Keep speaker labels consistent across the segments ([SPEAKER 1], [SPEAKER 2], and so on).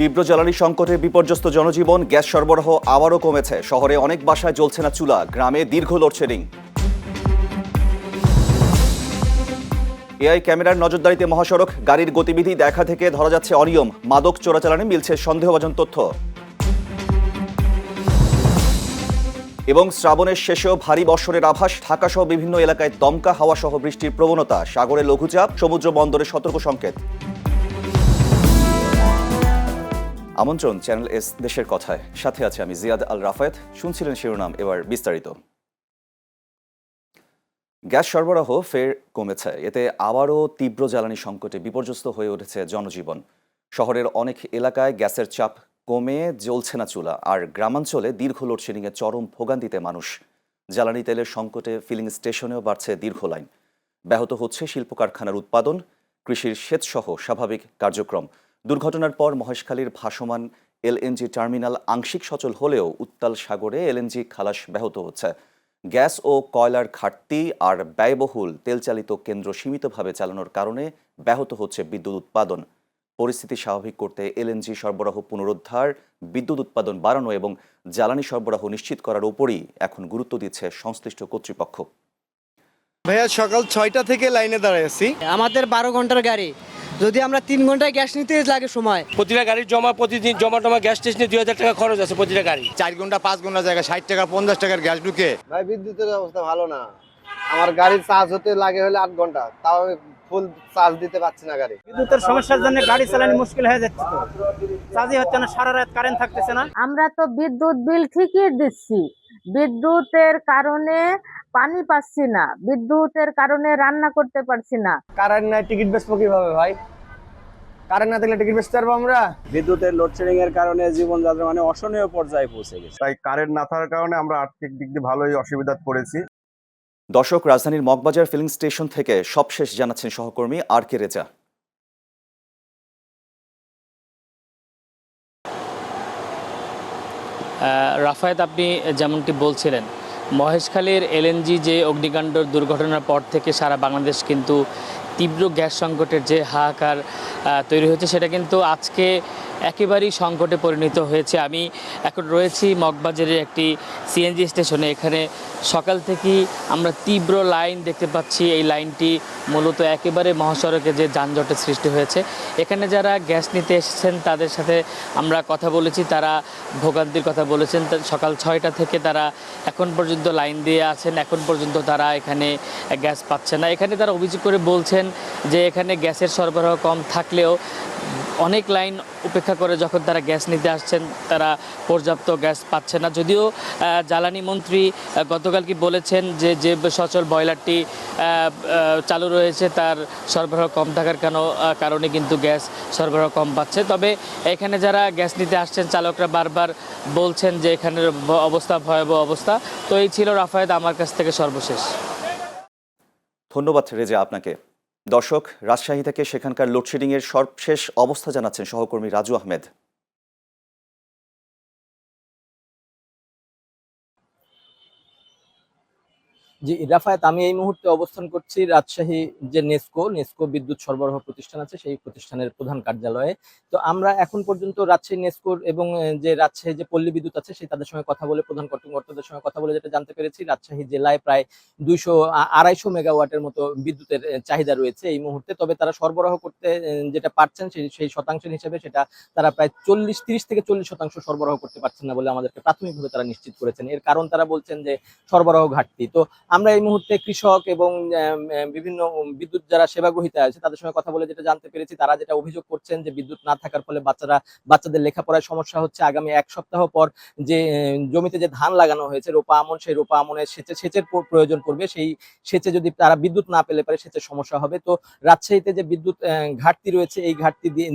[SPEAKER 1] তীব্র জ্বালানি সংকটে বিপর্যস্ত জনজীবন, গ্যাস সরবরাহ আবারও কমেছে। শহরে অনেক বাসায় জ্বলছে না চুলা, গ্রামে দীর্ঘ লোডশেডিং। এআই ক্যামেরার নজরদারিতে মহাসড়ক, গাড়ির গতিবিধি দেখা থেকে ধরা যাচ্ছে অনিয়ম। মাদক চোরাচালানে মিলছে সন্দেহভাজন তথ্য। এবং শ্রাবণের শেষেও ভারী বর্ষণের আভাস, ঢাকাসহ বিভিন্ন এলাকায় দমকা হাওয়া সহ বৃষ্টির প্রবণতা। সাগরে লঘুচাপ, সমুদ্র বন্দরে সতর্ক সংকেত। আমন্ত্রণ চ্যানেল এস দেশের কথায়, সাথে আছে আমি জিয়াদ আল রাফায়েত। শুনছিলেন শিরোনাম, এবার বিস্তারিত। গ্যাস সরবরাহ ফের কমেছে, এতে আবারও তীব্র জ্বালানি সংকটে বিপর্যস্ত হয়ে উঠেছে জনজীবন। শহরের অনেক এলাকায় গ্যাসের চাপ কমে জ্বলছে না চুলা, আর গ্রামাঞ্চলে দীর্ঘ লোডশেডিংয়ে চরম ভোগান্তিতে মানুষ। জ্বালানি তেলের সংকটে ফিলিং স্টেশনেও বাড়ছে দীর্ঘ লাইন। ব্যাহত হচ্ছে শিল্প কারখানার উৎপাদন, কৃষির সেচসহ স্বাভাবিক কার্যক্রম। দুর্ঘটনার পর মহেশখালীর ভাসমান এলএনজি টার্মিনাল আংশিক সচল হলেও উত্তাল সাগরে এলএনজি খালাস ব্যাহত হচ্ছে। গ্যাস ও কয়লার ঘাটতি আর ব্যয়বহুল তেলচালিত কেন্দ্র সীমিতভাবে চালানোর কারণে ব্যাহত হচ্ছে বিদ্যুৎ উৎপাদন। পরিস্থিতি স্বাভাবিক করতে এলএনজি সরবরাহ পুনরুদ্ধার, বিদ্যুৎ উৎপাদন বাড়ানো এবং জ্বালানি সরবরাহ নিশ্চিত করার উপরই এখন গুরুত্ব দিচ্ছে সংশ্লিষ্ট কর্তৃপক্ষ।
[SPEAKER 2] ভাইয়া সকাল 6টা থেকে লাইনে দাঁড়ায় আছি।
[SPEAKER 3] আমাদের 12 ঘন্টার গাড়ি, যদি আমরা 3 ঘন্টায় গ্যাস নিতে লাগে সময়।
[SPEAKER 4] প্রতিটা গাড়ির প্রতিদিন জমা গ্যাস স্টেশনে 2000 টাকা খরচ আছে প্রতিটা গাড়ি।
[SPEAKER 2] 4 ঘন্টা 5 ঘন্টা জায়গায় 60 টাকা 50 টাকার গ্যাস ঢুকে।
[SPEAKER 5] ভাই বিদ্যুতের অবস্থা ভালো না। আমার গাড়ির চার্জ হতে লাগে হলে 8 ঘন্টা, তাও আমি ফুল চার্জ দিতে পারছি না গাড়ি।
[SPEAKER 6] বিদ্যুতের সমস্যার জন্য গাড়ি চালানো মুশকিল হয়ে যাচ্ছে, তো চার্জই হচ্ছে না, সারা রাত কারেন্ট থাকতেছে না।
[SPEAKER 7] আমরা তো বিদ্যুৎ বিল ঠিকই দিচ্ছি, বিদ্যুতের কারণে পানি পাচ্ছি না, বিদ্যুতের কারণে রান্না করতে পারছি না।
[SPEAKER 5] কারেন্ট নাই, টিকিট বেচবো কিভাবে ভাই? কারেন্ট না থাকলে টিকিট বেচতে পারবো আমরা?
[SPEAKER 8] বিদ্যুতের লোডশেডিং এর কারণে জীবনযাত্রা অসহনীয় পর্যায়ে পৌঁছে গেছে।
[SPEAKER 9] তাই কারেন্ট না থাকার কারণে আমরা আর্থিক দিক দিয়ে ভালোই অসুবিধায় পড়েছি।
[SPEAKER 1] দর্শক, রাজধানীর মগবাজার ফিলিং স্টেশন থেকে সবশেষ জানাচ্ছেন সহকর্মী আর কে রেজা।
[SPEAKER 10] রাফায়েত, আপনি যেমনটি বলছিলেন, মহেশখালীর এলএনজি যে অগ্নিকাণ্ড দুর্ঘটনার পর থেকে সারা বাংলাদেশ কিন্তু তীব্র গ্যাস সংকটের যে হাহাকার তৈরি হয়েছে, সেটা কিন্তু আজকে একেবারেই সংকটে পরিণত হয়েছে। আমি এখন রয়েছি মগবাজারের একটি সিএনজি স্টেশনে। এখানে সকাল থেকেই আমরা তীব্র লাইন দেখতে পাচ্ছি। এই লাইনটি মূলত একেবারে মহাসড়কে যে যানজটের সৃষ্টি হয়েছে। এখানে যারা গ্যাস নিতে এসেছেন তাদের সাথে আমরা কথা বলেছি, তারা ভোগান্তির কথা বলেছেন। সকাল 6টা থেকে তারা এখন পর্যন্ত লাইন দিয়ে আছেন, এখন পর্যন্ত তারা এখানে গ্যাস পাচ্ছে না। এখানে তারা অভিযোগ করে বলছেন যে এখানে গ্যাসের সরবরাহ কম থাকলেও অনেক লাইন উপেক্ষা করে যখন তারা গ্যাস নিতে আসছেন, তারা পর্যাপ্ত গ্যাস পাচ্ছে না। যদিও জ্বালানি মন্ত্রী গতকাল কি বলেছেন যে সচল বয়লারটি চালু রয়েছে তার সরবরাহ কম থাকার কারণে কিন্তু গ্যাস সরবরাহ কম পাচ্ছে। তবে এখানে যারা গ্যাস নিতে আসছেন চালকরা বারবার বলছেন যে এখানের অবস্থা ভয়াবহ অবস্থা। তো এই ছিল রাফায়েত আমার কাছ থেকে সর্বশেষ।
[SPEAKER 1] ধন্যবাদ রেজা আপনাকে। দর্শক, রাজশাহী থেকে সেখানকার লোডশেডিংয়ের সর্বশেষ অবস্থা জানাচ্ছেন সহকর্মী রাজু আহমেদ।
[SPEAKER 8] জি রাফায়েত, আমি এই মুহূর্তে অবস্থান করছি রাজশাহী যে নেসকো বিদ্যুৎ সরবরাহ প্রতিষ্ঠান আছে, সেই প্রতিষ্ঠানের প্রধান কার্যালয়ে। তো আমরা এখন পর্যন্ত রাজশাহী নেসকোর এবং যে রাজশাহী যে পল্লী বিদ্যুৎ আছে সেই তাদের সঙ্গে কথা বলে, প্রধান কর্মকর্তাদের সঙ্গে কথা বলে যেটা জানতে পেরেছি, রাজশাহী জেলায় প্রায় 200-250 মেগাওয়াটের মতো বিদ্যুতের চাহিদা রয়েছে এই মুহূর্তে। তবে তারা সরবরাহ করতে যেটা পারছেন সেই শতাংশের হিসেবে সেটা তারা প্রায় 30 থেকে 40% সরবরাহ করতে পারছেন না বলে আমাদেরকে প্রাথমিকভাবে তারা নিশ্চিত করেছেন। এর কারণ তারা বলছেন যে সরবরাহ ঘাটতি। তো আমরা এই মুহূর্তে কৃষক এবং বিভিন্ন বিদ্যুৎ যারা সেবা গ্রহীতা আছে তাদের সঙ্গে কথা বলে যেটা জানতে পেরেছি, তারা যেটা অভিযোগ করছেন যে বিদ্যুৎ না থাকার ফলে বাচ্চাদের লেখাপড়ায় সমস্যা হচ্ছে। আগামী 1 সপ্তাহ পর যে জমিতে যে ধান লাগানো হয়েছে রোপা আমন, সেই রোপা আমনের সেচের প্রয়োজন পড়বে। সেই সেচে যদি তারা বিদ্যুৎ না পেলে পারে সেচের সমস্যা হবে। তো রাজশাহীতে যে বিদ্যুৎ ঘাটতি রয়েছে, এই ঘাটতি দিয়ে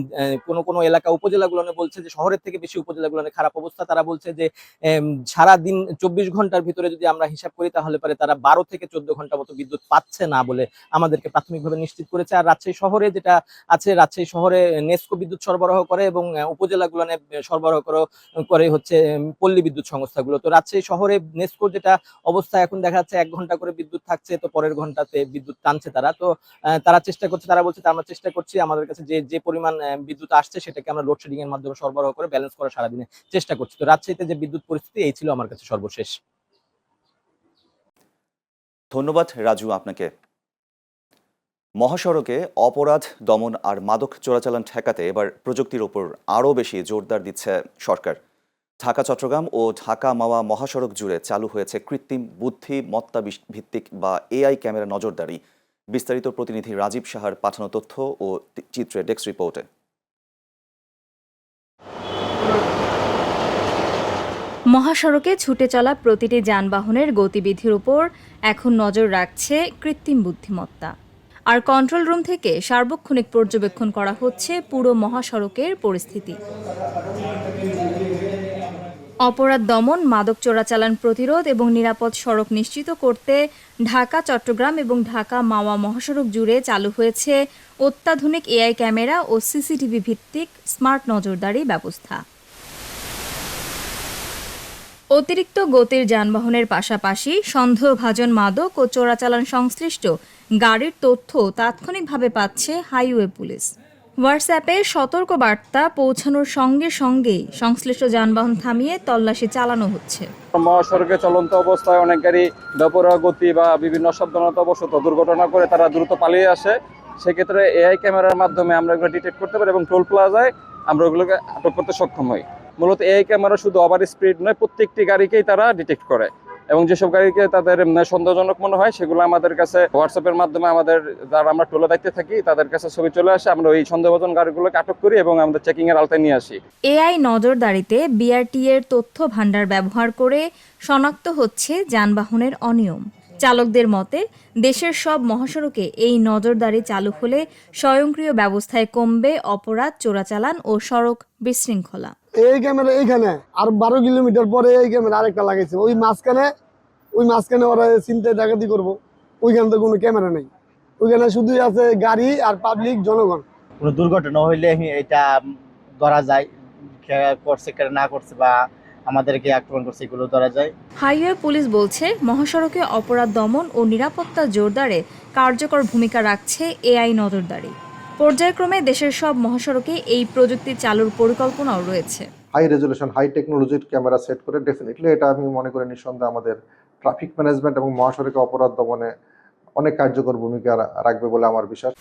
[SPEAKER 8] কোনো এলাকা উপজেলাগুলো বলছে যে শহরের থেকে বেশি উপজেলাগুলো খারাপ অবস্থা। তারা বলছে যে সারা দিন 24 ঘন্টার ভিতরে যদি আমরা হিসাব করি তাহলে পারে তারা 12 থেকে 14 ঘন্টা মতো বিদ্যুৎ পাচ্ছে না বলে আমাদেরকে প্রাথমিকভাবে নিশ্চিত করেছে। আর রাজশাহী শহরে যেটা আছে, রাজশাহী শহরে নেসকো বিদ্যুৎ সরবরাহ করে এবং উপজেলাগুলো সরবরাহ করে হচ্ছে পল্লী বিদ্যুৎ সংস্থাগুলো। তো রাজশাহী শহরে নেসকোর যেটা অবস্থা এখন দেখা যাচ্ছে 1 ঘন্টা করে বিদ্যুৎ থাকছে, তো পরের ঘন্টাতে বিদ্যুৎ টানছে তারা। তো তারা চেষ্টা করছে, তারা বলছে আমরা চেষ্টা করছি আমাদের কাছে যে পরিমাণ বিদ্যুৎ আসছে সেটাকে আমরা লোডশেডিং এর মাধ্যমে সরবরাহ করে ব্যালেন্স করা সারাদিনে চেষ্টা করছি। তো রাজশাহীতে যে বিদ্যুৎ পরিস্থিতি এই ছিল আমার কাছে সর্বশেষ।
[SPEAKER 1] ধন্যবাদ রাজু আপনাকে। মহাসড়কে অপরাধ দমন আর মাদক চোরাচালান ঠেকাতে এবার প্রযুক্তির ওপর আরও বেশি জোরদার দিচ্ছে সরকার। ঢাকা চট্টগ্রাম ও ঢাকা মাওয়া মহাসড়ক জুড়ে চালু হয়েছে কৃত্রিম বুদ্ধিমত্তা ভিত্তিক বা এআই ক্যামেরা নজরদারি। বিস্তারিত প্রতিনিধি রাজীব সাহার পাঠানো তথ্য ও চিত্রে ডেস্ক রিপোর্টে।
[SPEAKER 11] মহাসড়কে ছুটে চলা প্রতিটি যানবাহনের গতিবিধির উপর এখন নজর রাখছে কৃত্রিম বুদ্ধিমত্তা। আর কন্ট্রোল রুম থেকে সার্বক্ষণিক পর্যবেক্ষণ করা হচ্ছে পুরো মহাসড়কের পরিস্থিতি। অপরাধ দমন, মাদক চোরাচালান প্রতিরোধ এবং নিরাপদ সড়ক নিশ্চিত করতে ঢাকা চট্টগ্রাম এবং ঢাকা মাওয়া মহাসড়ক জুড়ে চালু হয়েছে অত্যাধুনিক এআই ক্যামেরা ও সিসিটিভি ভিত্তিক স্মার্ট নজরদারি ব্যবস্থা। অতিরিক্ত গতির যানবাহনের পাশাপাশি সন্দেহভাজন মাদক ও চোরাচালান সংশ্লিষ্ট গাড়ির তথ্য তাৎক্ষণিকভাবে পাচ্ছে হাইওয়ে পুলিশ। হোয়াটসঅ্যাপে সতর্ক বার্তা পৌঁছানোর সঙ্গে সঙ্গেই সংশ্লিষ্ট যানবাহন থামিয়ে তল্লাশি চালানো হচ্ছে।
[SPEAKER 12] মহাসড়কে চলন্ত অবস্থায় অনেক গাড়ি বেপরোয়া গতি বা বিভিন্ন অসাবধানতাবশত দুর্ঘটনা করে তারা দ্রুত পালিয়ে আসে। সেক্ষেত্রে এআই ক্যামেরার মাধ্যমে আমরা এগুলো ডিটেক্ট করতে পারি এবং টোল প্লাজায় আমরা ওগুলোকে আটক করতে সক্ষম হই। মূলত এআই ক্যামেরা শুধু ওভার স্পিড নয়, প্রত্যেকটি গাড়িকেই তারা ডিটেক্ট করে এবং যেসব গাড়িকে তাদের সন্দেহজনক মনে হয় সেগুলো আমাদের কাছে হোয়াটসঅ্যাপের মাধ্যমে আমাদের যারা আমরা টোলে দায়িত্বে থাকি তাদের কাছে ছবি চলে আসে, আমরা ওই সন্দেহভাজন গাড়িগুলোকে আটক করি এবং আমাদের চেকিং এর আওতায় নিয়ে আসি।
[SPEAKER 11] এআই নজরদারিতে বিআরটি এর তথ্য ভান্ডার ব্যবহার করে শনাক্ত হচ্ছে যানবাহনের অনিয়ম। চালকদের মতে দেশের সব মহাসড়কে এই নজরদারি চালু হলে স্বয়ংক্রিয় ব্যবস্থায় কমবে অপরাধ, চোরাচালান ও সড়ক বিশৃঙ্খলা।
[SPEAKER 2] এই ক্যামেরা এইখানে আর 12 কিলোমিটার পরে এই ক্যামেরা আরেকটা লাগাইছে, ওই মাঝখানে ওরা চিন্তায় ডাকাতি করবো, ওইখানে তো কোনো ক্যামেরা নেই, ওইখানে শুধুই আছে গাড়ি আর পাবলিক জনগণ।
[SPEAKER 6] কোনো দুর্ঘটনা হইলে এটা ধরা যায়, করছে না করছে বা আমাদেরকে আক্রমণ করছে এগুলো ধরা যায়।
[SPEAKER 11] হাইওয়ে পুলিশ বলছে মহাসড়কে অপরাধ দমন ও নিরাপত্তা জোরদারে কার্যকর ভূমিকা রাখছে এআই নজরদারি। পর্যায়ক্রমে দেশের সব মহাসড়কে এই প্রযুক্তি চালুর পরিকল্পনাও রয়েছে।
[SPEAKER 5] হাই রেজলিউশন হাই টেকনোলজির ক্যামেরা সেট করে ডেফিনেটলি এটা আমি মনে করি নিঃসন্দেহে আমাদের ট্রাফিক ম্যানেজমেন্ট এবং মহাসড়কে অপরাধ দমনে অনেক কার্যকর ভূমিকা রাখবে বলে আমার বিশ্বাস।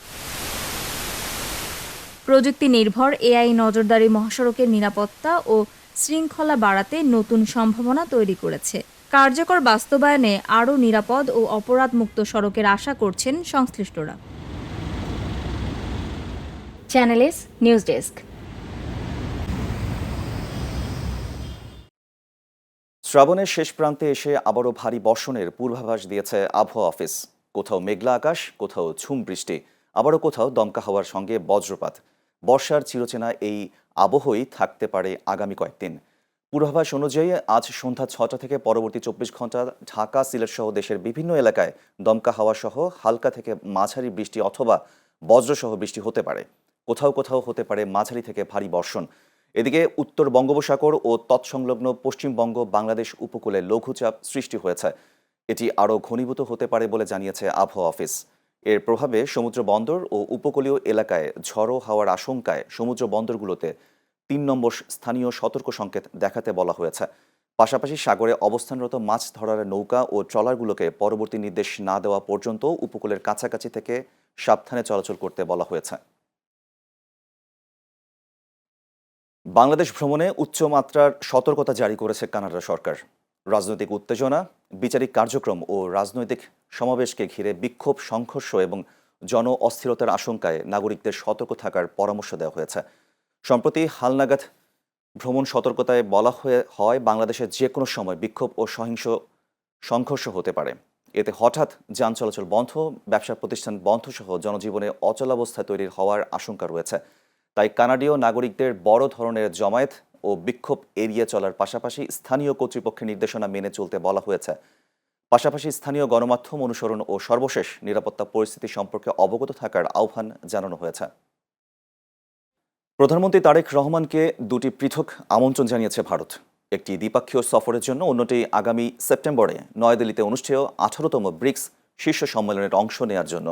[SPEAKER 11] প্রযুক্তি নির্ভর এআই নজরদারি মহাসড়কের নিরাপত্তা ও শৃঙ্খলা বাড়াতে নতুন সম্ভাবনা তৈরি করেছে। কার্যকর বাস্তবায়নে আরও নিরাপদ ও অপরাধমুক্ত সড়কের আশা করছেন সংশ্লিষ্টরা। Channel S news desk.
[SPEAKER 1] শ্রাবণের শেষ প্রান্তে এসে আবারও ভারী বর্ষণের পূর্বাভাস দিয়েছে আবহাওয়া অফিস। কোথাও মেঘলা আকাশ, কোথাও ঝুম বৃষ্টি, আবারও কোথাও দমকা হাওয়ার সঙ্গে বজ্রপাত। বর্ষার চিরচেনা এই আবহই থাকতে পারে আগামী কয়েকদিন। পূর্বাভাস অনুযায়ী আজ সন্ধ্যা 6টা থেকে পরবর্তী 24 ঘন্টা ঢাকা, সিলেট সহ দেশের বিভিন্ন এলাকায় দমকা হাওয়া সহ হালকা থেকে মাঝারি বৃষ্টি অথবা বজ্রসহ বৃষ্টি হতে পারে। কোথাও কোথাও হতে পারে মাঝারি থেকে ভারী বর্ষণ। এদিকে উত্তর বঙ্গোপসাগর ও তৎসংলগ্ন পশ্চিমবঙ্গ, বাংলাদেশ উপকূলে লঘুচাপ সৃষ্টি হয়েছে। এটি আরও ঘনীভূত হতে পারে বলে জানিয়েছে আবহাওয়া অফিস। এর প্রভাবে সমুদ্র বন্দর ও উপকূলীয় এলাকায় ঝড়ো হাওয়ার আশঙ্কায় সমুদ্র বন্দরগুলোতে 3 নম্বর স্থানীয় সতর্ক সংকেত দেখাতে বলা হয়েছে। পাশাপাশি সাগরে অবস্থানরত মাছ ধরার নৌকা ও ট্রলারগুলোকে পরবর্তী নির্দেশ না দেওয়া পর্যন্ত উপকূলের কাছাকাছি থেকে সাবধানে চলাচল করতে বলা হয়েছে। বাংলাদেশ ভ্রমণে উচ্চমাত্রার সতর্কতা জারি করেছে কানাডা সরকার। রাজনৈতিক উত্তেজনা, বিচারিক কার্যক্রম ও রাজনৈতিক সমাবেশকে ঘিরে বিক্ষোভ, সংঘর্ষ এবং জন অস্থিরতার আশঙ্কায় নাগরিকদের সতর্ক থাকার পরামর্শ দেওয়া হয়েছে। সম্প্রতি হালনাগাদ ভ্রমণ সতর্কতায় বলা হয় বাংলাদেশে যে কোনো সময় বিক্ষোভ ও সহিংস সংঘর্ষ হতে পারে। এতে হঠাৎ যান চলাচল বন্ধ, ব্যবসা প্রতিষ্ঠান বন্ধ সহ জনজীবনে অচলাবস্থা তৈরি হওয়ার আশঙ্কা রয়েছে। তাই কানাডীয় নাগরিকদের বড় ধরনের জমায়েত ও বিক্ষোভ এড়িয়ে চলার পাশাপাশি স্থানীয় কর্তৃপক্ষের নির্দেশনা মেনে চলতে বলা হয়েছে। পাশাপাশি স্থানীয় গণমাধ্যম অনুসরণ ও সর্বশেষ নিরাপত্তা পরিস্থিতি সম্পর্কে অবগত থাকার আহ্বান জানানো হয়েছে। প্রধানমন্ত্রী তারেক রহমানকে দুটি পৃথক আমন্ত্রণ জানিয়েছে ভারত, একটি দ্বিপাক্ষীয় সফরের জন্য, অন্যটি আগামী সেপ্টেম্বরে নয়াদিল্লিতে অনুষ্ঠেয় 18তম ব্রিক্স শীর্ষ সম্মেলনের অংশ নেওয়ার জন্য।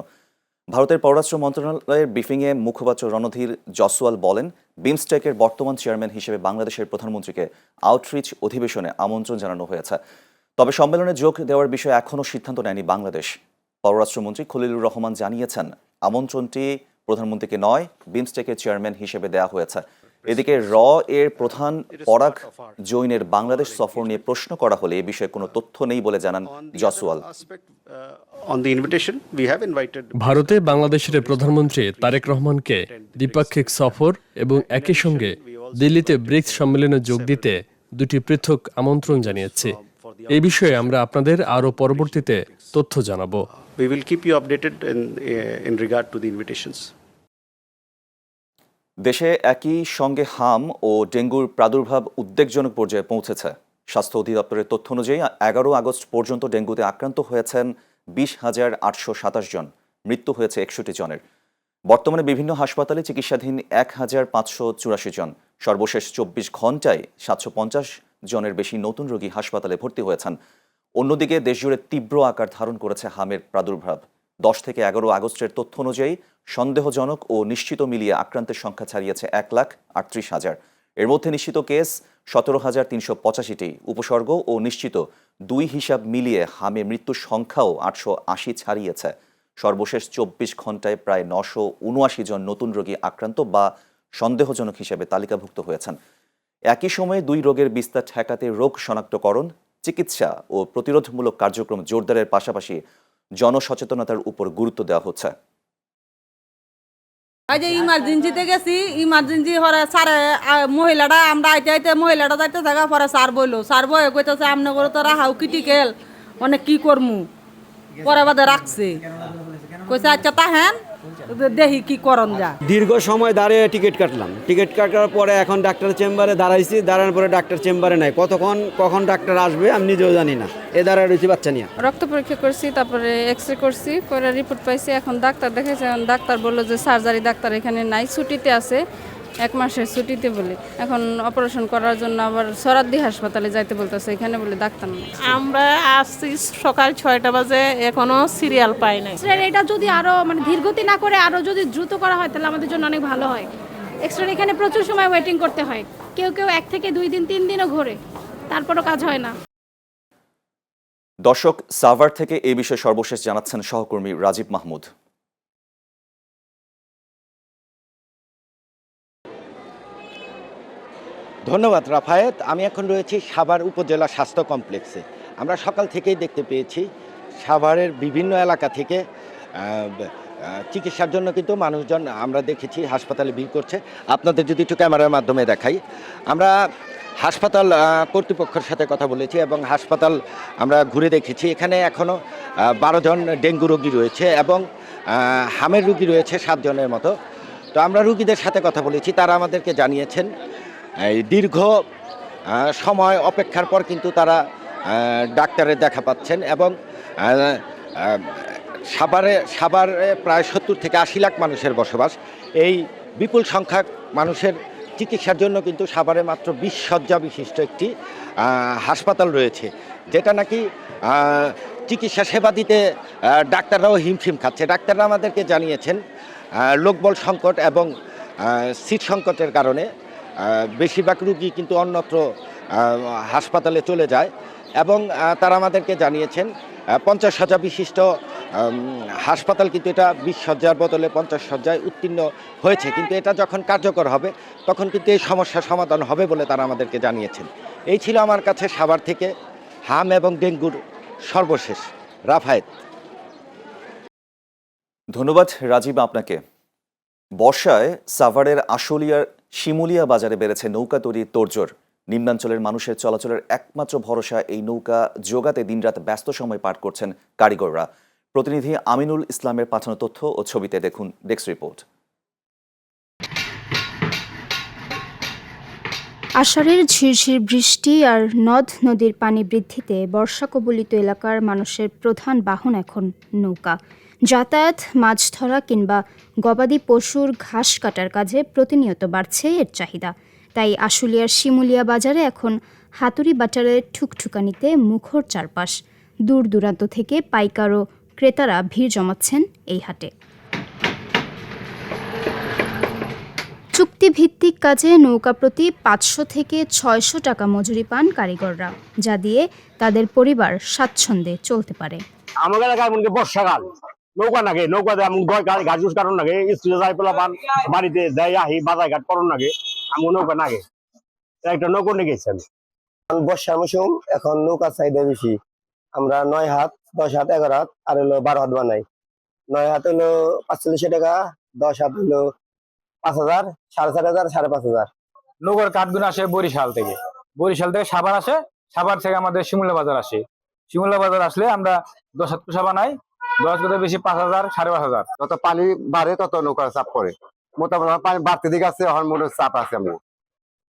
[SPEAKER 1] ভারতের পররাষ্ট্র মন্ত্রণালয়ের ব্রিফিংয়ে মুখপাত্র রণধীর জসওয়াল বলেন, বিমস্টেকের বর্তমান চেয়ারম্যান হিসেবে বাংলাদেশের প্রধানমন্ত্রীকে আউটরিচ অধিবেশনে আমন্ত্রণ জানানো হয়েছে। তবে সম্মেলনে যোগ দেওয়ার বিষয়ে এখনও সিদ্ধান্ত নেয়নি বাংলাদেশ। পররাষ্ট্রমন্ত্রী খলিলুর রহমান জানিয়েছেন, আমন্ত্রণটি প্রধানমন্ত্রীকে নয়, বিমস্টেকের চেয়ারম্যান হিসেবে দেওয়া হয়েছে। এদিকে এর প্রধান পরাগ জৈনের বাংলাদেশ সফর নিয়ে প্রশ্ন করা হলে এ বিষয়ে কোনো তথ্য নেই বলে জানান জসওয়াল।
[SPEAKER 13] ভারতে বাংলাদেশের প্রধানমন্ত্রী তারেক রহমানকে দ্বিপাক্ষিক সফর এবং একই সঙ্গে দিল্লিতে ব্রিক্স সম্মেলনে যোগ দিতে দুটি পৃথক আমন্ত্রণ জানিয়েছি। এই বিষয়ে আমরা আপনাদের আরও পরবর্তীতে তথ্য জানাবো।
[SPEAKER 14] We will keep you updated in regard to the invitations.
[SPEAKER 1] দেশে একই সঙ্গে হাম ও ডেঙ্গুর প্রাদুর্ভাব উদ্বেগজনক পর্যায়ে পৌঁছেছে। স্বাস্থ্য অধিদপ্তরের তথ্য অনুযায়ী 11 আগস্ট পর্যন্ত ডেঙ্গুতে আক্রান্ত হয়েছেন 20,827 জন, মৃত্যু হয়েছে 61 জনের। বর্তমানে বিভিন্ন হাসপাতালে চিকিৎসাধীন 1,584 জন। সর্বশেষ 24 ঘন্টায় 750 জনের বেশি নতুন রোগী হাসপাতালে ভর্তি হয়েছেন। অন্যদিকে দেশজুড়ে তীব্র আকার ধারণ করেছে হামের প্রাদুর্ভাব। 10 থেকে 11 আগস্টের তথ্য অনুযায়ী সন্দেহজনক ও নিশ্চিত মিলিয়ে আক্রান্তের সংখ্যা ছাড়িয়েছে 1,38,000। এর মধ্যে নিশ্চিত কেস 17,385টি, উপসর্গ ও নিশ্চিত 2 হিসাব মিলিয়ে হামে মৃত্যুর সংখ্যাও 880 ছাড়িয়েছে। সর্বশেষ 24 ঘন্টায় প্রায় 979 জন নতুন রোগী আক্রান্ত বা সন্দেহজনক হিসেবে তালিকাভুক্ত হয়েছেন। একই সময়ে 2 রোগের বিস্তার ঠেকাতে রোগ শনাক্তকরণ, চিকিৎসা ও প্রতিরোধমূলক কার্যক্রম জোরদারের পাশাপাশি জনসচেতনতার উপর গুরুত্ব দেওয়া হচ্ছে।
[SPEAKER 15] এই যে ইমার্জেন্সিতে গেছি, ইমার্জেন্সি হরে স্যার মহিলাটা আমরা আইতে মহিলাটা যাইতে থাকা পরে স্যার বয়ে কইতেছে আমনে করে তো রাহাও ক্রিটিক্যাল, অনেক কি করমু, পরে বাদে রাখছে, কইছে আচ্ছা তাহেন দেখি কি করন যা।
[SPEAKER 16] দীর্ঘ সময় দাঁড়িয়ে টিকিট কাটলাম, টিকিট কাটার পরে এখন ডাক্তার চেম্বারে দাঁড়াইছি, দাঁড়ানোর পরে ডাক্তার চেম্বারে নাই, কখন ডাক্তার আসবে আমি নিজেও জানি না। এ দাঁড়ায় রয়েছি বাচ্চা নিয়ে।
[SPEAKER 17] রক্ত পরীক্ষা করছি, তারপরে এক্সরে করছি, করে রিপোর্ট পাইছি। এখন ডাক্তার দেখাইছে, ডাক্তার বললো যে সার্জারি ডাক্তার এখানে নাই, ছুটিতে আছে, 1 মাসের ছুটিতে বলে। এখন অপারেশন করার জন্য আবার সরাদ্দি হাসপাতালে যাইতে বলতেছে, এখানে বলে ডাক্তার নেই।
[SPEAKER 18] আমরা আসছি সকাল 6টা বাজে, এখনো সিরিয়াল পাই নাই।
[SPEAKER 19] এটা যদি আরো ধীরগতি না করে আরো যদি দ্রুত করা হয় তাহলে আমাদের জন্য অনেক ভালো হয়। এক্সট্রা এখানে প্রচুর সময় ওয়েটিং করতে হয়, কেউ 1 থেকে 2 দিন 3 দিনও ঘোরে, তারপরও কাজ হয় না।
[SPEAKER 1] দর্শক, সাভার থেকে এই বিষয়ে সর্বশেষ জানাচ্ছেন সহকর্মী রাজীব মাহমুদ।
[SPEAKER 20] ধন্যবাদ রাফায়েত। আমি এখন রয়েছি সাভার উপজেলা স্বাস্থ্য কমপ্লেক্সে। আমরা সকাল থেকেই দেখতে পেয়েছি সাভারের বিভিন্ন এলাকা থেকে চিকিৎসার জন্য কিন্তু মানুষজন আমরা দেখেছি হাসপাতালে ভিড় করছে। আপনাদের যদি একটু ক্যামেরার মাধ্যমে দেখাই, আমরা হাসপাতাল কর্তৃপক্ষের সাথে কথা বলেছি এবং হাসপাতাল আমরা ঘুরে দেখেছি। এখানে এখনও 12 জন ডেঙ্গু রোগী রয়েছে এবং হামের রোগী রয়েছে 7 জনের মতো। তো আমরা রোগীদের সাথে কথা বলেছি, তারা আমাদেরকে জানিয়েছেন এই দীর্ঘ সময় অপেক্ষার পর কিন্তু তারা ডাক্তারের দেখা পাচ্ছেন এবং সাভারে প্রায় 70 থেকে 80 লাখ মানুষের বসবাস। এই বিপুল সংখ্যক মানুষের চিকিৎসার জন্য কিন্তু সাভারে মাত্র 20 শয্যা বিশিষ্ট একটি হাসপাতাল রয়েছে, যেটা নাকি চিকিৎসা সেবা দিতে ডাক্তাররাও হিমশিম খাচ্ছে। ডাক্তাররা আমাদেরকে জানিয়েছেন লোকবল সংকট এবং সিট সংকটের কারণে বেশিরভাগ রোগী কিন্তু অন্যত্র হাসপাতালে চলে যায় এবং তারা আমাদেরকে জানিয়েছেন 50 শয্যা বিশিষ্ট হাসপাতাল কিন্তু এটা 20 শয্যার বদলে 50 শয্যায় উত্তীর্ণ হয়েছে, কিন্তু এটা যখন কার্যকর হবে তখন কিন্তু এই সমস্যার সমাধান হবে বলে তারা আমাদেরকে জানিয়েছেন। এই ছিল আমার কাছে সাভার থেকে হাম এবং ডেঙ্গুর সর্বশেষ। রাফায়েত।
[SPEAKER 1] ধন্যবাদ রাজীব আপনাকে। বর্ষায় সাভারের আশুলিয়ার শিমুলিয়া বাজারে বেড়েছে নৌকা তৈরির তোড়জোড়। নিম্নাঞ্চলের মানুষের চলাচলের একমাত্র ভরসা এই নৌকা যোগাতে দিনরাত ব্যস্ত সময় পার করছেন কারিগররা। প্রতিনিধি আমিনুল ইসলামের পাঠানো তথ্য ও ছবিতে দেখুন ডেস্ক রিপোর্ট।
[SPEAKER 21] আষাঢ়ের ঝিরঝির বৃষ্টি আর নদ নদীর পানি বৃদ্ধিতে বর্ষা কবলিত এলাকার মানুষের প্রধান বাহন এখন নৌকা। যাতায়াত, মাছ ধরা কিংবা গবাদি পশুর ঘাস কাটার কাজে প্রতিনিয়ত বাড়ছে এর চাহিদা। তাই আশুলিয়ার শিমুলিয়া বাজারে এখন হাতুড়ি বাটারের ঠুকঠুকানিতে মুখর চারপাশ। দূর দূরান্ত থেকে পাইকার ও ক্রেতারা ভিড় জমাচ্ছেন এই হাটে। চুক্তিভিত্তিক কাজে নৌকা প্রতি ৫০০ থেকে ৬০০ টাকা মজুরি পান কারিগররা, যা দিয়ে তাদের পরিবার স্বাচ্ছন্দ্যে চলতে পারে।
[SPEAKER 22] আমার এলাকায় এমনকি বর্ষাকাল নৌকা নাগে, নৌকাতে এমন গাছ কারণ নাগে, স্কুলে যাই পেলা পান, বাড়িতে যাই আহি বাজার ঘাট করণ নাগে, আমার নৌকা নাগে, একটা নৌকা নিয়ে গেছেন।
[SPEAKER 23] বর্ষার মৌসুম, এখন নৌকার চাহিদা বেশি। আমরা 9 হাত, 10 হাত, 11 হাত আর হলো 12 হাত বানাই। 9 হাত হলো 45 টাকা, 10 হাত হলো 5,000, 4,500, 5,500।
[SPEAKER 24] নৌকার কাঠগুলো আসে বরিশাল থেকে সাভার আসে, সাভার থেকে আমাদের শিমুলা বাজার আসে। শিমুলা বাজার আসলে আমরা 10 হাত কুসা বানাই, 10 হাত বেশি 5,000, 5,500।
[SPEAKER 9] যত পানি বাড়ে তত নৌকার চাপ পড়ে। মোটামুটি পানি বাড়তে দিকে আছে, এখন মোটর চাপ আছে।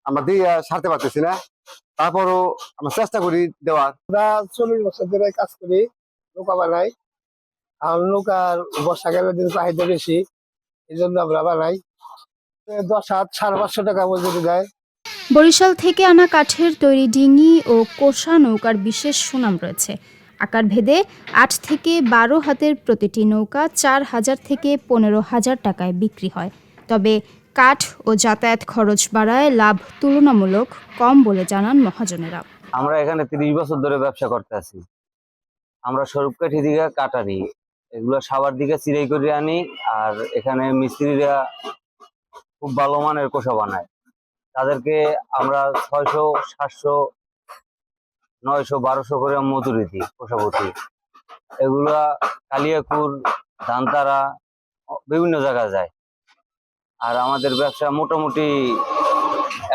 [SPEAKER 9] আমরা দিয়ে সারতে পারতেছি না, তারপরও আমরা চেষ্টা করি দেওয়ার।
[SPEAKER 2] আমরা 40 বছর ধরে কাজ করি, নৌকা বানাই। আর নৌকার বর্ষাকালের দিন চাহিদা বেশি, এই জন্য আমরা বানাই। 10 হাত 550 টাকা মজুরি দেয়।
[SPEAKER 21] বরিশাল থেকে আনা কাঠের তৈরি ডিঙি ও কোষা নৌকার বিশেষ সুনাম রয়েছে। আকার ভেদে 8 থেকে 12 হাতের প্রতিটি নৌকা 4,000 থেকে 15,000 টাকায় বিক্রি হয়। তবে কাঠ ও যাতায়াত খরচ বাড়ায় লাভ তুলনামূলক কম বলে জানান মহাজনেরা।
[SPEAKER 25] আমরা এখানে 30 বছর ধরে ব্যবসা করতে আছি। আমরা স্বরূপকাঠি দিকে কাঠ আনি, এগুলো সাভার দিকে চিরাই করে আনি। আর এখানে মিস্ত্রিরা খুব ভালো মানের কোষা বানায়, তাদেরকে আমরা 600, 700, 900, 1200 করে মজুরি দিই কোষাপতি। এগুলা কালিয়াকুর, ধানতারা, বিভিন্ন জায়গায় যায়। আর আমাদের ব্যবসা মোটামুটি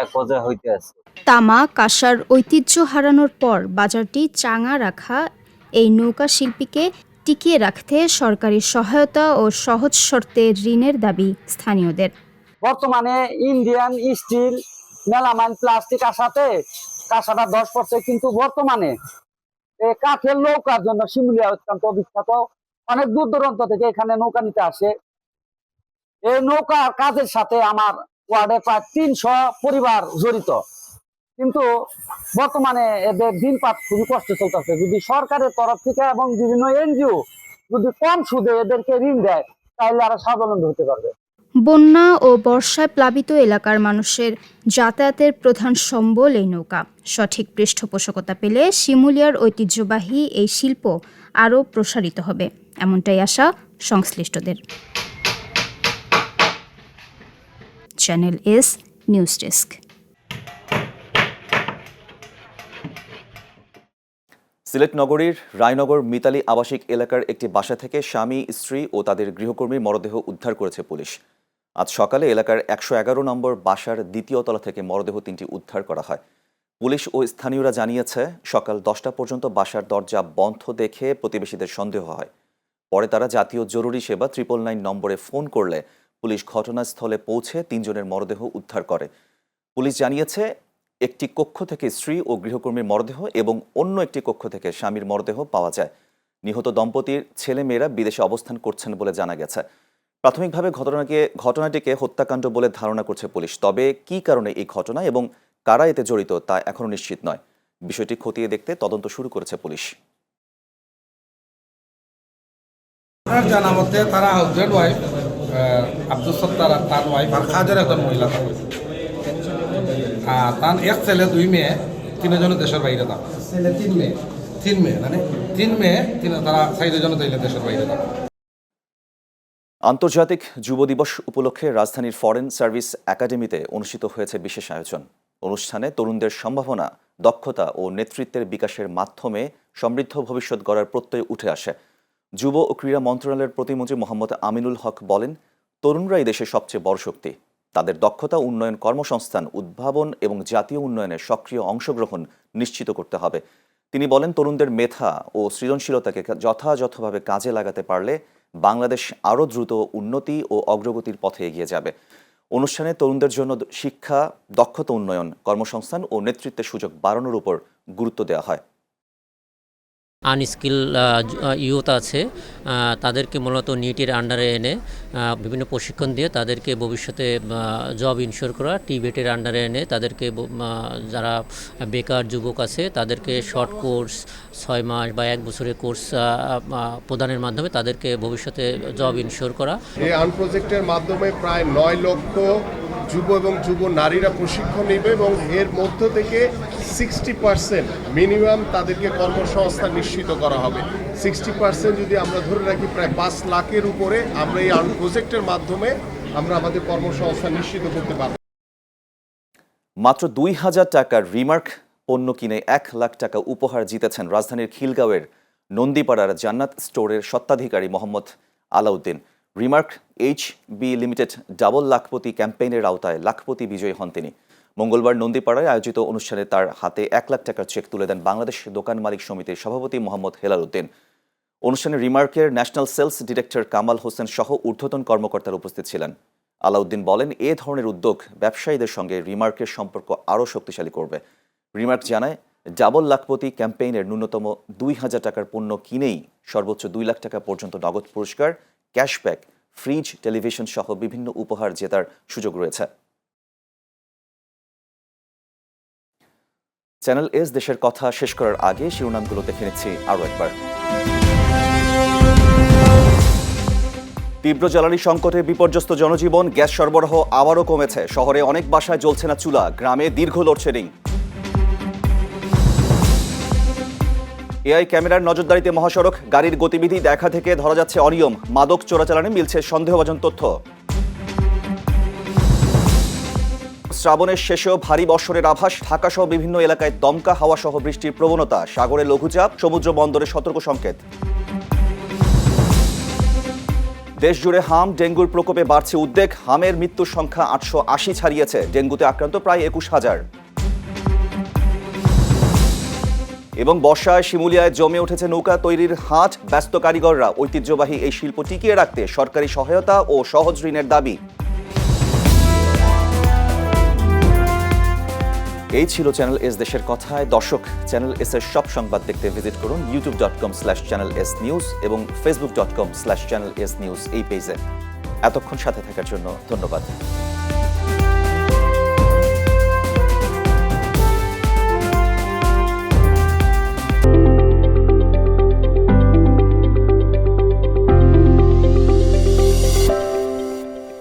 [SPEAKER 25] এক পর্যায়ে হইতে আছে।
[SPEAKER 21] তামা কাঁসার ঐতিহ্য হারানোর পর বাজারটি চাঙা রাখা এই নৌকা শিল্পীকে টিকিয়ে রাখতে সরকারি সহায়তা ও সহজ শর্তে ঋণের দাবি স্থানীয়দের।
[SPEAKER 6] বর্তমানে ইন্ডিয়ান স্টিল, মেলামাইন, প্লাস্টিক আসাতে কাঁসাটা 10%, কিন্তু বর্তমানে এই কাঠের নৌকার জন্য শিমুলিয়া অত্যন্ত বিখ্যাত। অনেক দূর দূরান্ত থেকে এখানে নৌকা নিতে আসে। এই নৌকার কাজের সাথে আমার ওয়ার্ডে প্রায় 300 পরিবার জড়িত, কিন্তু বর্তমানে এদের দিনপাত খুবই কষ্ট চলতেছে। যদি সরকারের তরফ থেকে এবং বিভিন্ন এনজিও যদি কম সুদে এদেরকে ঋণ দেয়, তাহলে আরো স্বাবলম্বী হতে পারবে।
[SPEAKER 21] বন্যা ও বর্ষায় প্লাবিত এলাকার মানুষের যাতায়াতের প্রধান সম্বল এই নৌকা। সঠিক পৃষ্ঠপোষকতা পেলে শিমুলিয়ার ঐতিহ্যবাহী এই শিল্প আরও প্রসারিত হবে, এমনটাই আশা সংশ্লিষ্টদের। Channel S news desk.
[SPEAKER 1] Sylhet নগরীর রায়নগর মিতালি আবাসিক এলাকার একটি বাসা থেকে স্বামী, স্ত্রী ও তাদের গৃহকর্মীর মরদেহ উদ্ধার করেছে পুলিশ। আজ সকালে এলাকার 111 নম্বর বাসার 2য় তলা থেকে মরদেহ 3টি উদ্ধার করা হয়। পুলিশ ও স্থানীয়রা জানিয়েছে, সকাল 10টা পর্যন্ত বাসার দরজা বন্ধ দেখে প্রতিবেশীদের সন্দেহ হয়। পরে তারা জাতীয় জরুরি সেবা 999 নম্বরে ফোন করলে পুলিশ ঘটনাস্থলে পৌঁছে 3 জনের মরদেহ উদ্ধার করে। পুলিশ জানিয়েছে, একটি কক্ষ থেকে স্ত্রী ও গৃহকর্মীর মরদেহ এবং অন্য একটি কক্ষ থেকে স্বামীর মরদেহ পাওয়া যায়। নিহত দম্পতির ছেলেমেয়েরা বিদেশে অবস্থান করছেন বলে জানা গেছে। প্রাথমিকভাবে ঘটনাটিকে হত্যাকাণ্ড বলে ধারণা করছে পুলিশ। তবে কী কারণে এই ঘটনা এবং কারা এতে জড়িত তা এখনও নিশ্চিত নয়। বিষয়টি খতিয়ে দেখতে তদন্ত শুরু করেছে পুলিশ।
[SPEAKER 26] জানা মতে তারা হাজব্যান্ড ওয়াইফ, আব্দুল সত্তার তার ওয়াইফ আর কাজের একজন মহিলা, তার এক ছেলে 2 মেয়ে, 3 জন দেশের বাইরে থাকে। ছেলে 3 মেয়ে মানে 3 মেয়ে, তারা 4 জন দেশের বাইরে থাকে।
[SPEAKER 1] আন্তর্জাতিক যুব দিবস উপলক্ষে রাজধানীর ফরেন সার্ভিস একাডেমিতে অনুষ্ঠিত হয়েছে বিশেষ আয়োজন। অনুষ্ঠানে তরুণদের সম্ভাবনা, দক্ষতা ও নেতৃত্বের বিকাশের মাধ্যমে সমৃদ্ধ ভবিষ্যৎ গড়ার প্রত্যয় উঠে আসে। যুব ও ক্রীড়া মন্ত্রণালয়ের প্রতিমন্ত্রী মোহাম্মদ আমিনুল হক বলেন, তরুণরাই দেশের সবচেয়ে বড় শক্তি। তাদের দক্ষতা উন্নয়ন, কর্মসংস্থান, উদ্ভাবন এবং জাতীয় উন্নয়নে সক্রিয় অংশগ্রহণ নিশ্চিত করতে হবে। তিনি বলেন, তরুণদের মেধা ও সৃজনশীলতাকে যথাযথভাবে কাজে লাগাতে পারলে বাংলাদেশ আরও দ্রুত উন্নতি ও অগ্রগতির পথে এগিয়ে যাবে। অনুষ্ঠানে তরুণদের জন্য শিক্ষা, দক্ষতা উন্নয়ন, কর্মসংস্থান ও নেতৃত্বের সুযোগ বাড়ানোর উপর গুরুত্ব দেওয়া হয়।
[SPEAKER 3] আনস্কিল ইউথ আছে, তাদেরকে মূলত নিটের আন্ডারে এনে বিভিন্ন প্রশিক্ষণ দিয়ে তাদেরকে ভবিষ্যতে জব ইনশিওর করা, টিবেটের আন্ডারে এনে তাদেরকে যারা বেকার যুবক আছে তাদেরকে শর্ট কোর্স 6 মাস বা 1 বছরের কোর্স প্রদানের মাধ্যমে তাদেরকে ভবিষ্যতে জব ইনশিওর করা।
[SPEAKER 4] এই আর্ন প্রজেক্টের মাধ্যমে প্রায় 9 লক্ষ যুব এবং যুব নারীরা প্রশিক্ষণ নেবে এবং এর মধ্য থেকে 60% মিনিমাম তাদেরকে কর্মসংস্থান নিশ্চিত করা হবে। 60% যদি আমরা ধরে রাখি প্রায় 5 লাখের উপরে আমরা এই আর্ন প্রজেক্টের মাধ্যমে আমরা আমাদের কর্মসংস্থান নিশ্চিত করতে পারব।
[SPEAKER 1] মাত্র 2000 টাকার রিমার্ক পণ্য কিনে 1 লাখ টাকা উপহার জিতেছেন রাজধানীর খিলগাঁওয়ের নন্দীপাড়ার জান্নাত স্টোরের স্বত্বাধিকারী Mohammad Alauddin. Remark HB limited double লাখপতি ক্যাম্পেইনের আওতায় লাখপতি বিজয়ী হন তিনি। মঙ্গলবার নন্দীপাড়ায় আয়োজিত অনুষ্ঠানে তার হাতে 1 লাখ টাকার চেক তুলে দেন বাংলাদেশ দোকান মালিক সমিতির সভাপতি মোহাম্মদ হেলাল উদ্দিন। অনুষ্ঠানে রিমার্কের national sales director Kamal Hossain সহ ঊর্ধ্বতন কর্মকর্তারা উপস্থিত ছিলেন। আলাউদ্দিন বলেন, এ ধরনের উদ্যোগ ব্যবসায়ীদের সঙ্গে রিমার্কের সম্পর্ক আরও শক্তিশালী করবে। রিমার্ক জানায়, ডাবল লাখপতি ক্যাম্পেইনের ন্যূনতম 2000 টাকার পণ্য কিনেই সর্বোচ্চ 2 লাখ টাকা পর্যন্ত নগদ পুরস্কার, ক্যাশব্যাক, ফ্রিজ, টেলিভিশন সহ বিভিন্ন উপহার জেতার সুযোগ রয়েছে। চ্যানেল এস দেশের কথা শেষ করার আগে শিরোনামগুলো দেখে নিচ্ছি আরও একবার। তীব্র জ্বালানি সংকটে বিপর্যস্ত জনজীবন, গ্যাস সরবরাহ আবারও কমেছে। শহরে অনেক বাসায় জ্বলছে না চুলা, গ্রামে দীর্ঘ লোডশেডিং। এআই ক্যামেরার নজরদারিতে মহাসড়ক, গাড়ির গতিবিধি দেখা থেকে ধরা যাচ্ছে অনিয়ম। মাদক চোরাচালানে মিলছে সন্দেহভাজন তথ্য। শ্রাবণের শেষেও ভারী বর্ষণের আভাস, ঢাকাসহ বিভিন্ন এলাকায় দমকা হাওয়া সহ বৃষ্টির প্রবণতা। সাগরে লঘুচাপ, সমুদ্র বন্দরে সতর্ক সংকেত। দেশজুড়ে হাম, ডেঙ্গুর প্রকোপে বাড়ছে উদ্বেগ। হামের মৃত্যুর সংখ্যা 880 ছাড়িয়েছে। ডেঙ্গুতে আক্রান্ত প্রায় 21,000। এবং বর্ষায় শিমুলিয়ায় জমে উঠেছে নৌকা তৈরির হাট, ব্যস্ত কারিগররা। ঐতিহ্যবাহী এই শিল্প টিকিয়ে রাখতে সরকারি সহায়তা ও সহজ ঋণের দাবি। এই ছিল চ্যানেল এস দেশের কথায়। দর্শক, চ্যানেল এস এর সব সংবাদ দেখতে ভিজিট করুন youtube.com/channelsnews এবং facebook.com/channelsnews এই পেজে। এতক্ষণ সাথে থাকার জন্য ধন্যবাদ।